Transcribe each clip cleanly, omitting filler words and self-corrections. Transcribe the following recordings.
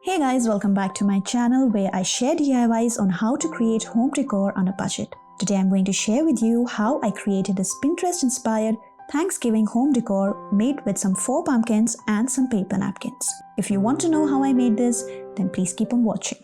Hey guys, welcome back to my channel where I share DIYs on how to create home decor on a budget. Today I'm going to share with you how I created this Pinterest-inspired Thanksgiving home decor made with some faux pumpkins and some paper napkins. If you want to know how I made this, then please keep on watching.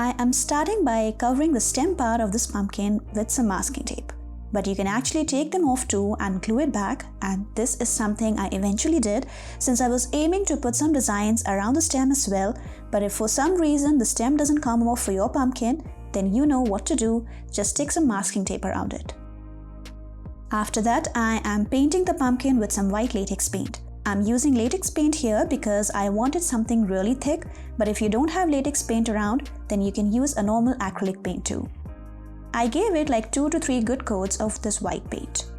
I am starting by covering the stem part of this pumpkin with some masking tape. But you can actually take them off too and glue it back, and this is something I eventually did since I was aiming to put some designs around the stem as well. But if for some reason the stem doesn't come off for your pumpkin, then you know what to do, just stick some masking tape around it. After that, I am painting the pumpkin with some white latex paint. I'm using latex paint here because I wanted something really thick, but if you don't have latex paint around, then you can use a normal acrylic paint too. I gave it like 2 to 3 good coats of this white paint.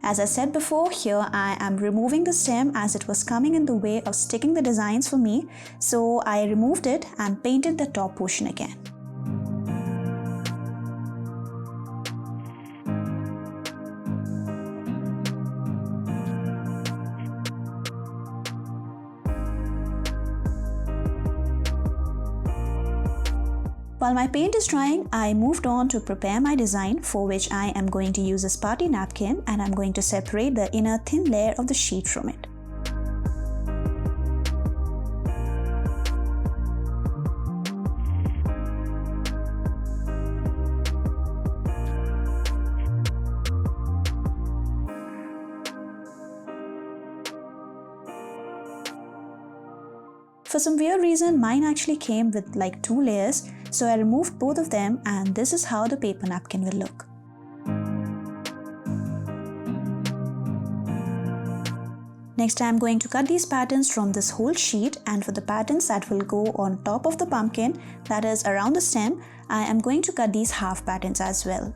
As I said before, here I am removing the stem as it was coming in the way of sticking the designs for me, so I removed it and painted the top portion again. While my paint is drying, I moved on to prepare my design, for which I am going to use this party napkin and I'm going to separate the inner thin layer of the sheet from it. For some weird reason, mine actually came with like 2 layers, so I removed both of them and this is how the paper napkin will look. Next, I am going to cut these patterns from this whole sheet, and for the patterns that will go on top of the pumpkin, that is around the stem, I am going to cut these half patterns as well.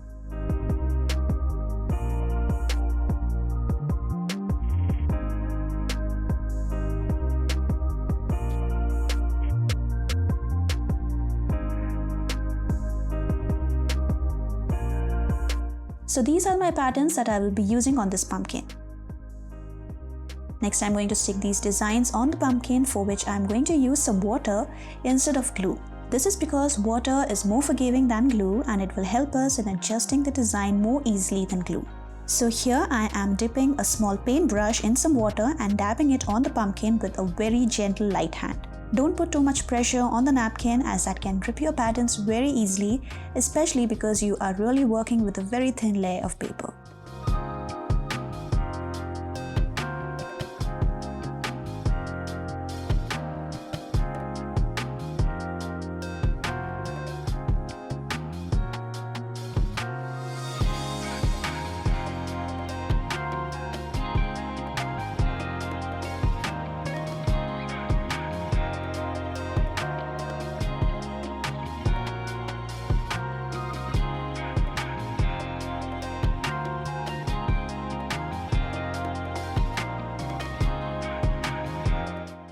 So these are my patterns that I will be using on this pumpkin. Next, I'm going to stick these designs on the pumpkin, for which I'm going to use some water instead of glue. This is because water is more forgiving than glue and it will help us in adjusting the design more easily than glue. So here I am dipping a small paintbrush in some water and dabbing it on the pumpkin with a very gentle light hand. Don't put too much pressure on the napkin as that can rip your patterns very easily, especially because you are really working with a very thin layer of paper.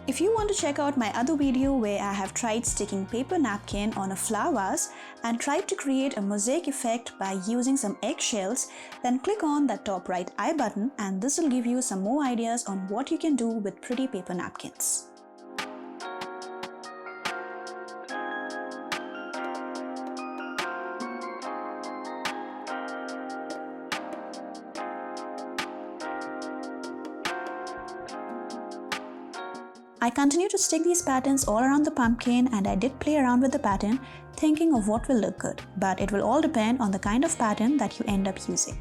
If you want to check out my other video where I have tried sticking paper napkin on a flower vase and tried to create a mosaic effect by using some eggshells, then click on that top right I button and this will give you some more ideas on what you can do with pretty paper napkins. I continue to stick these patterns all around the pumpkin, and I did play around with the pattern thinking of what will look good, but it will all depend on the kind of pattern that you end up using.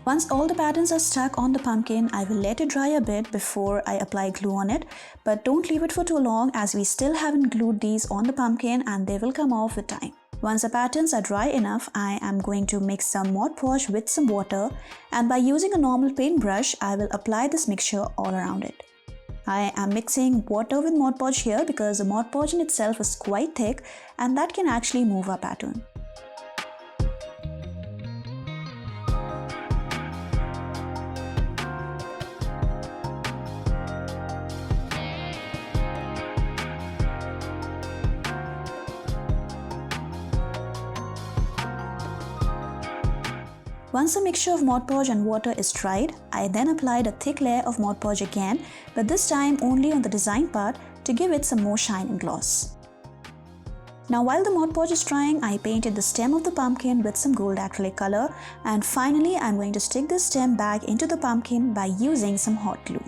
Once all the patterns are stuck on the pumpkin, I will let it dry a bit before I apply glue on it, but don't leave it for too long as we still haven't glued these on the pumpkin and they will come off with time. Once the patterns are dry enough, I am going to mix some Mod Podge with some water, and by using a normal paintbrush, I will apply this mixture all around it. I am mixing water with Mod Podge here because the Mod Podge in itself is quite thick and that can actually move our pattern. Once the mixture of Mod Podge and water is dried, I then applied a thick layer of Mod Podge again, but this time only on the design part to give it some more shine and gloss. Now while the Mod Podge is drying, I painted the stem of the pumpkin with some gold acrylic color, and finally I'm going to stick this stem back into the pumpkin by using some hot glue.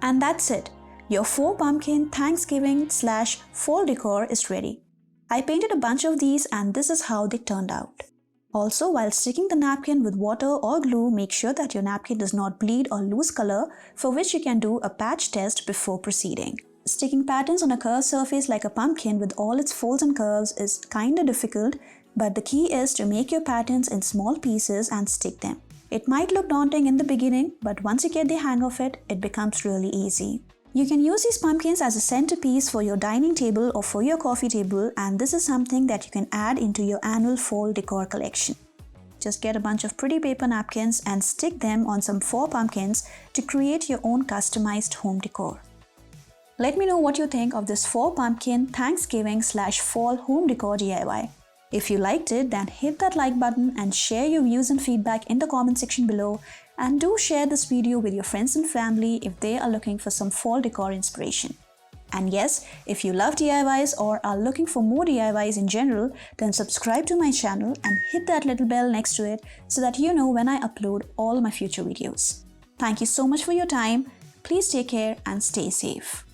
And that's it. Your Faux Pumpkin Thanksgiving/fall decor is ready. I painted a bunch of these and this is how they turned out. Also, while sticking the napkin with water or glue, make sure that your napkin does not bleed or lose color, for which you can do a patch test before proceeding. Sticking patterns on a curved surface like a pumpkin with all its folds and curves is kinda difficult, but the key is to make your patterns in small pieces and stick them. It might look daunting in the beginning, but once you get the hang of it, it becomes really easy. You can use these pumpkins as a centerpiece for your dining table or for your coffee table, and this is something that you can add into your annual fall decor collection. Just get a bunch of pretty paper napkins and stick them on some faux pumpkins to create your own customized home decor. Let me know what you think of this Faux Pumpkin Thanksgiving/fall home decor DIY. If you liked it, then hit that like button and share your views and feedback in the comment section below, and do share this video with your friends and family if they are looking for some fall decor inspiration. And yes, if you love DIYs or are looking for more DIYs in general, then subscribe to my channel and hit that little bell next to it so that you know when I upload all my future videos. Thank you so much for your time. Please take care and stay safe.